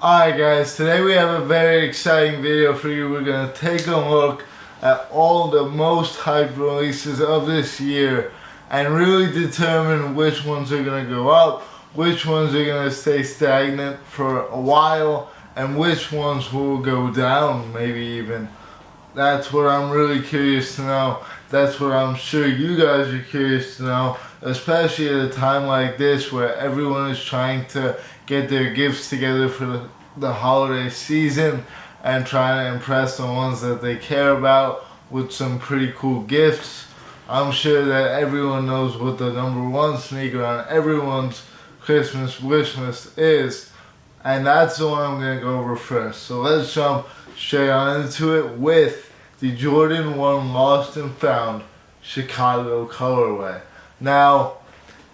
Alright guys, today we have a very exciting video for you. We're going to take a look at all the most hyped releases of this year and really determine which ones are going to go up, which ones are going to stay stagnant for a while, and which ones will go down maybe even. That's what I'm really curious to know. That's what I'm sure you guys are curious to know, especially at a time like this where everyone is trying to get their gifts together for the holiday season and trying to impress the ones that they care about with some pretty cool gifts. I'm sure that everyone knows what the number one sneaker on everyone's Christmas wish list is, and that's the one I'm going to go over first. So let's jump straight on into it with the Jordan 1 Lost and Found Chicago colorway. Now,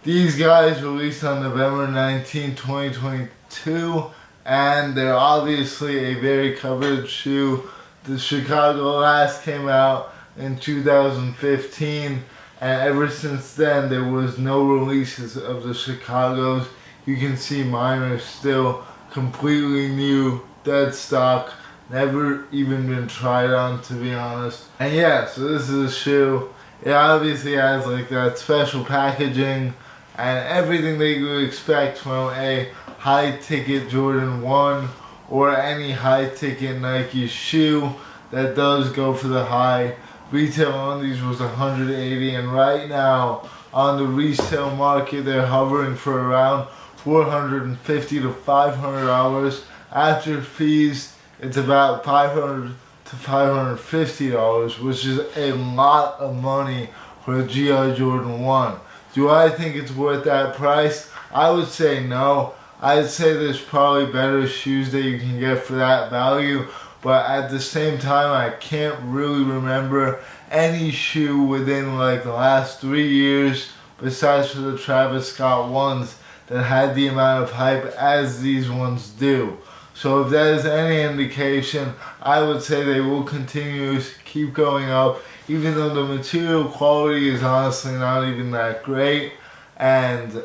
these guys released on November 19, 2022, and they're obviously a very coveted shoe. The Chicago last came out in 2015, and ever since then there was no releases of the Chicagos. You can see mine are still completely new, dead stock, never even been tried on, to be honest. And yeah, so this is a shoe. It obviously has like that special packaging and everything that you would expect from a high-ticket Jordan 1 or any high-ticket Nike shoe that does go for the high. Retail on these was $180, and right now on the resale market they're hovering for around $450 to $500. After fees, it's about $500 to $550, which is a lot of money for a GR Jordan 1. Do I think it's worth that price? I would say no. I'd say there's probably better shoes that you can get for that value, but at the same time I can't really remember any shoe within like the last 3 years, besides for the Travis Scott ones, that had the amount of hype as these ones do. So if that is any indication, I would say they will continue to keep going up, even though the material quality is honestly not even that great, and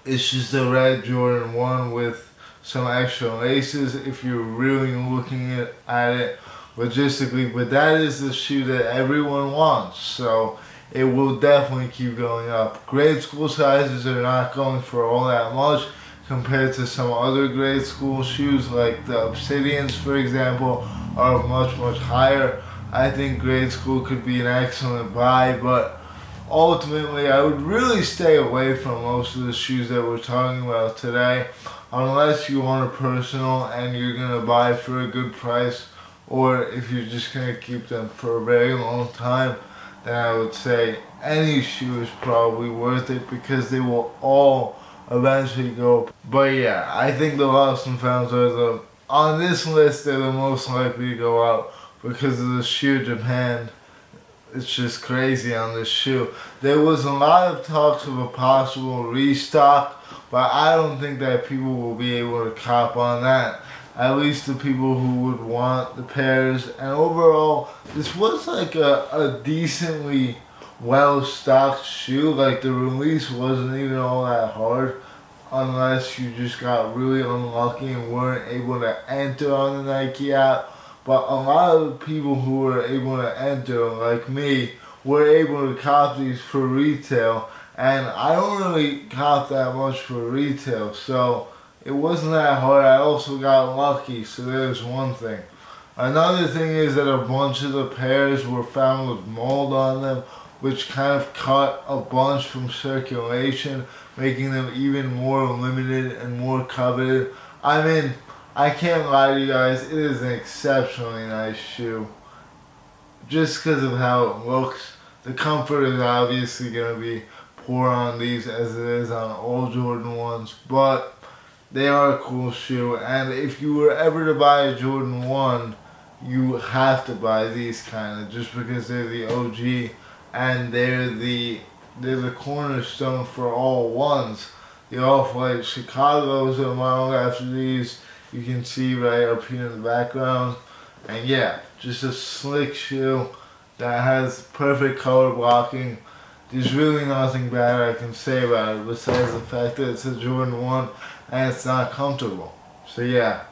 it's just a red Jordan 1 with some extra laces if you're really looking at it logistically. But that is the shoe that everyone wants, so it will definitely keep going up. Grade school sizes are not going for all that much compared to some other grade school shoes, like the Obsidians, for example, are much higher. I think grade school could be an excellent buy, but ultimately I would really stay away from most of the shoes that we're talking about today, unless you want a personal and you're going to buy for a good price, or if you're just going to keep them for a very long time, then I would say any shoe is probably worth it because they will all eventually go up. But yeah, I think the Lost and Founds are on this list, they're the most likely to go out because of the sheer demand. It's just crazy on this shoe. There was a lot of talks of a possible restock, but I don't think that people will be able to cop on that. At least the people who would want the pairs. And overall, this was like a decently well-stocked shoe. Like, the release wasn't even all that hard, unless you just got really unlucky and weren't able to enter on the Nike app. But a lot of the people who were able to enter, like me, were able to cop these for retail, and I don't really cop that much for retail, so it wasn't that hard. I also got lucky, so there's one thing. Another thing is that a bunch of the pairs were found with mold on them, which kind of cut a bunch from circulation, making them even more limited and more coveted. I mean, I can't lie to you guys, it is an exceptionally nice shoe. Just because of how it looks. The comfort is obviously going to be poor on these as it is on all Jordan 1s, but they are a cool shoe, and if you were ever to buy a Jordan 1, you have to buy these kind of, just because they're the OG and they're the cornerstone for all ones. The Off-White Chicago's are modeled after these. You can see right up here in the background. And yeah, just a slick shoe that has perfect color blocking. There's really nothing bad I can say about it besides the fact that it's a Jordan 1 and it's not comfortable. So yeah,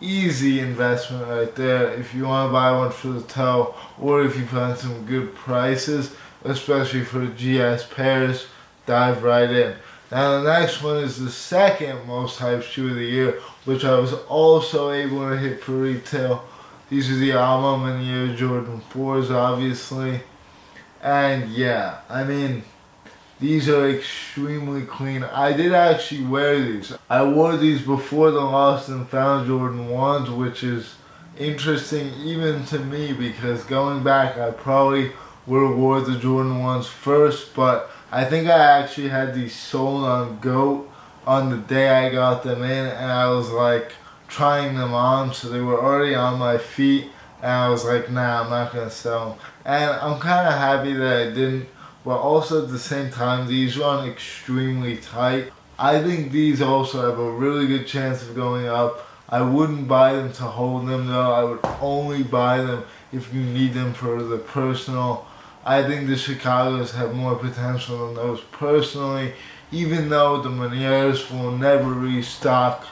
easy investment right there if you want to buy one for the toe, or if you find some good prices, especially for GS pairs, dive right in. Now the next one is the second most hyped shoe of the year, which I was also able to hit for retail. These are the Alma Manier Jordan 4s, obviously. And yeah, I mean, these are extremely clean. I did actually wear these. I wore these before the Lost and Found Jordan 1s, which is interesting even to me because going back, I probably would have wore the Jordan 1s first, but I think I actually had these sold on GOAT on the day I got them in, and I was like trying them on, so they were already on my feet, and I was like, nah, I'm not gonna sell them. And I'm kind of happy that I didn't, but also at the same time, these run extremely tight. I think these also have a really good chance of going up. I wouldn't buy them to hold them though. I would only buy them if you need them for the personal. I think the Chicago's have more potential than those personally, even though the Maniers will never restock.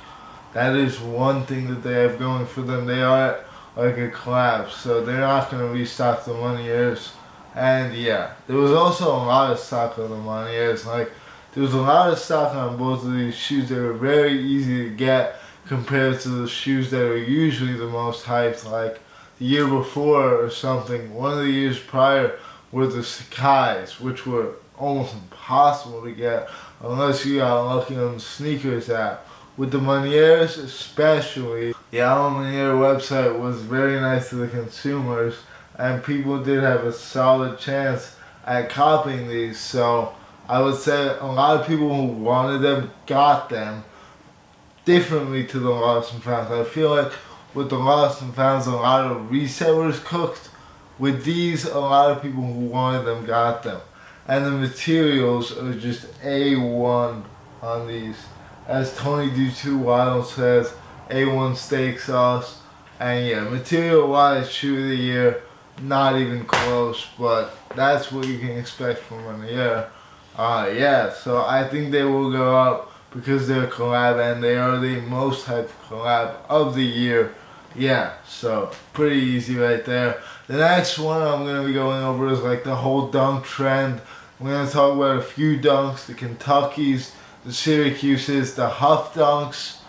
That is one thing that they have going for them. They are like a collab, so they're not going to restock the Maniers. And yeah, there was also a lot of stock on the Maniers. Like, there was a lot of stock on both of these shoes. They were very easy to get compared to the shoes that are usually the most hyped. Like the year before or something, one of the years prior were the Sakai's, which were almost impossible to get unless you got lucky on the sneakers app. With the Maniers especially, the Alma Manier website was very nice to the consumers, and people did have a solid chance at copying these. So I would say a lot of people who wanted them got them differently to the Lost and Founds. I feel like with the Lost and Founds, a lot of resellers cooked. With these, a lot of people who wanted them got them. And the materials are just A1 on these. As Tony D2 Wild says, A1 steak sauce. And yeah, material wise, shoe of the year, not even close, but that's what you can expect from Manier. Yeah, so I think they will go up because they're a collab and they are the most hyped collab of the year. Yeah, so pretty easy right there. The next one I'm going to be going over is like the whole dunk trend. We're going to talk about a few dunks, the Kentuckys, the Syracuses, the Huff dunks.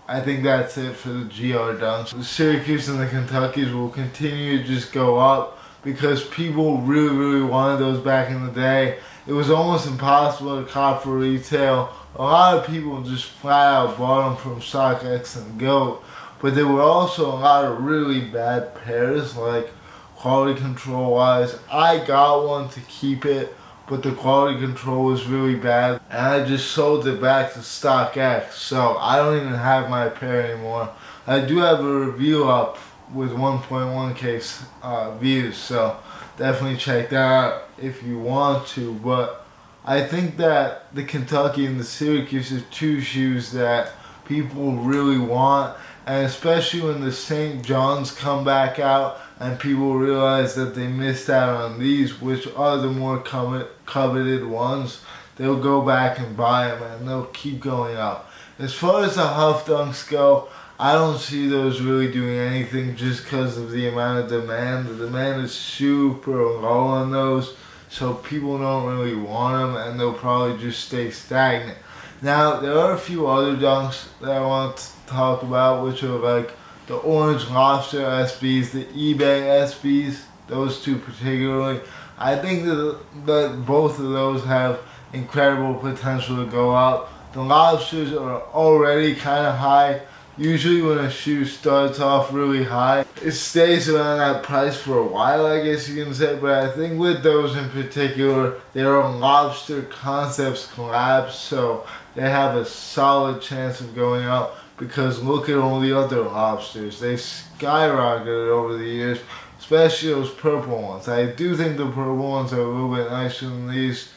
I think that's it for the GR dunks. The Syracuse and the Kentuckys will continue to just go up because people really wanted those back in the day. It was almost impossible to cop for retail. A lot of people just flat out bought them from StockX and GOAT. But there were also a lot of really bad pairs, like quality control wise. I got one to keep it, but the quality control was really bad, and I just sold it back to StockX, so I don't even have my pair anymore. I do have a review up with 1.1k views, so definitely check that out if you want to. But I think that the Kentucky and the Syracuse are two shoes that people really want, and especially when the St. John's come back out and people realize that they missed out on these, which are the more coveted ones, they'll go back and buy them and they'll keep going up. As far as the Huff Dunks go, I don't see those really doing anything just because of the amount of demand. The demand is super low on those, so people don't really want them and they'll probably just stay stagnant. Now, there are a few other dunks that I want to talk about, which are like the Orange Lobster SBs, the eBay SBs, those two particularly. I think that both of those have incredible potential to go up. The Lobsters are already kind of high. Usually when a shoe starts off really high, it stays around that price for a while, I guess you can say. But I think with those in particular, they're on Lobster Concepts collabs, so they have a solid chance of going up. Because look at all the other lobsters. They skyrocketed over the years, especially those purple ones. I do think the purple ones are a little bit nicer than these,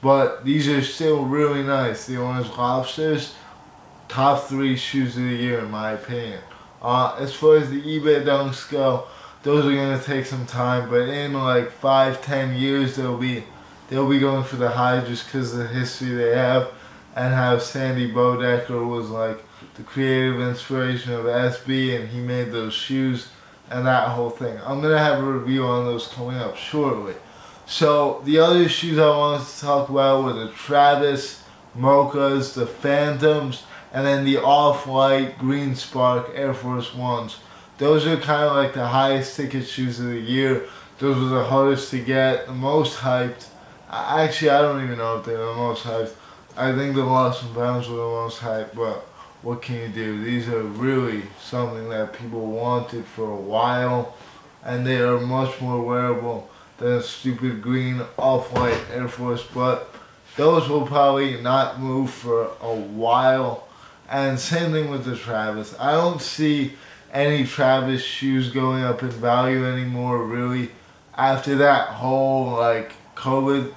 but these are still really nice. The Orange Lobsters, top 3 shoes of the year in my opinion. As far as the eBay dunks go, those are going to take some time, but in like 5-10 years they'll be going for the high just because of the history they have and how Sandy Bodecker was like the creative inspiration of SB, and he made those shoes and that whole thing. I'm gonna have a review on those coming up shortly. So the other shoes I wanted to talk about were the Travis Mochas, the Phantoms, and then the Off-White Green Spark Air Force Ones. Those are kind of like the highest ticket shoes of the year. Those were the hardest to get, the most hyped. Actually, I don't even know if they're the most hyped. I think the Lost and Founds were the most hyped, but what can you do? These are really something that people wanted for a while, and they are much more wearable than a stupid green Off-White Air Force, but those will probably not move for a while. And same thing with the Travis. I don't see any Travis shoes going up in value anymore, really, after that whole like COVID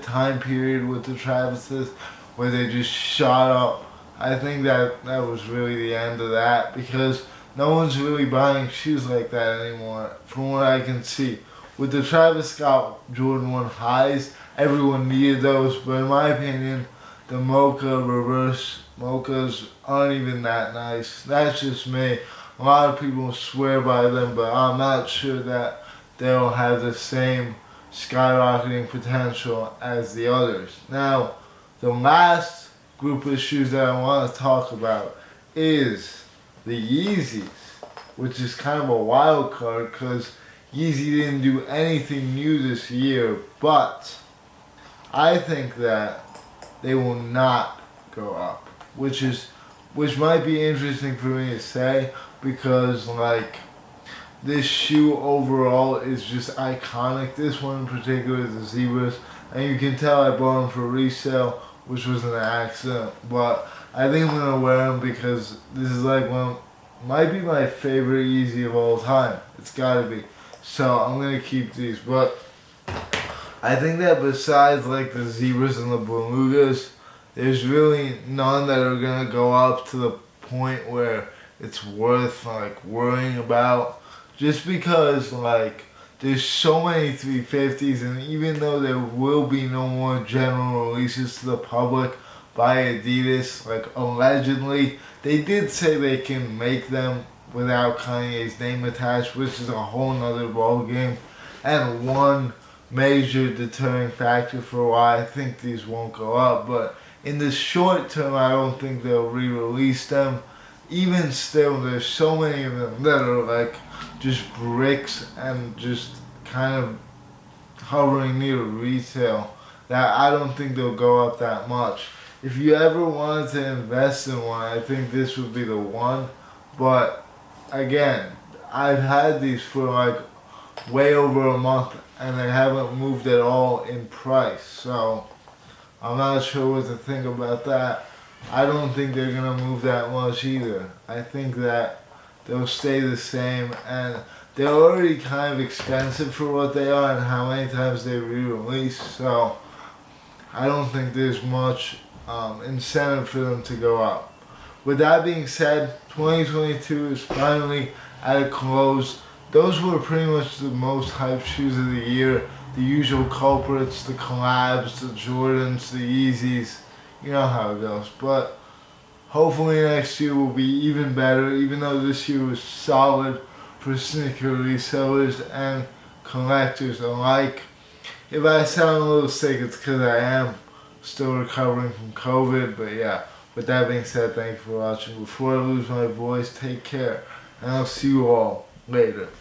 time period with the Travises where they just shot up. I think that was really the end of that, because no one's really buying shoes like that anymore from what I can see. With the Travis Scott Jordan 1 highs, everyone needed those, but in my opinion, the Mocha reverse Mochas aren't even that nice. That's just me. A lot of people swear by them, but I'm not sure that they'll have the same skyrocketing potential as the others. Now, the last group of shoes that I want to talk about is the Yeezys, which is kind of a wild card because Yeezy didn't do anything new this year, but I think that they will not go up, which might be interesting for me to say, because like this shoe overall is just iconic. This one in particular, the Zebras, and you can tell I bought them for resale, which was an accident, but I think I'm gonna wear them because this is like might be my favorite Yeezy of all time. It's gotta be. So I'm gonna keep these, but I think that besides like the Zebras and the Belugas, there's really none that are gonna go up to the point where it's worth like worrying about. Just because like there's so many 350s, and even though there will be no more general releases to the public by Adidas, like allegedly, they did say they can make them without Kanye's name attached, which is a whole nother ball game, and one major deterring factor for why I think these won't go up. But in the short term, I don't think they'll re-release them. Even still, there's so many of them that are like just bricks and just kind of hovering near retail that I don't think they'll go up that much. If you ever wanted to invest in one, I think this would be the one. But again, I've had these for like way over a month and they haven't moved at all in price. So I'm not sure what to think about that. I don't think they're going to move that much either. I think that they'll stay the same, and they're already kind of expensive for what they are and how many times they re-release. So I don't think there's much incentive for them to go up. With that being said, 2022 is finally at a close. Those were pretty much the most hyped shoes of the year. The usual culprits, the collabs, the Jordans, the Yeezys. You know how it goes. But hopefully next year will be even better, even though this year was solid for sneaker resellers and collectors alike. If I sound a little sick, it's because I am still recovering from COVID. But yeah, with that being said, thank you for watching. Before I lose my voice, take care, and I'll see you all later.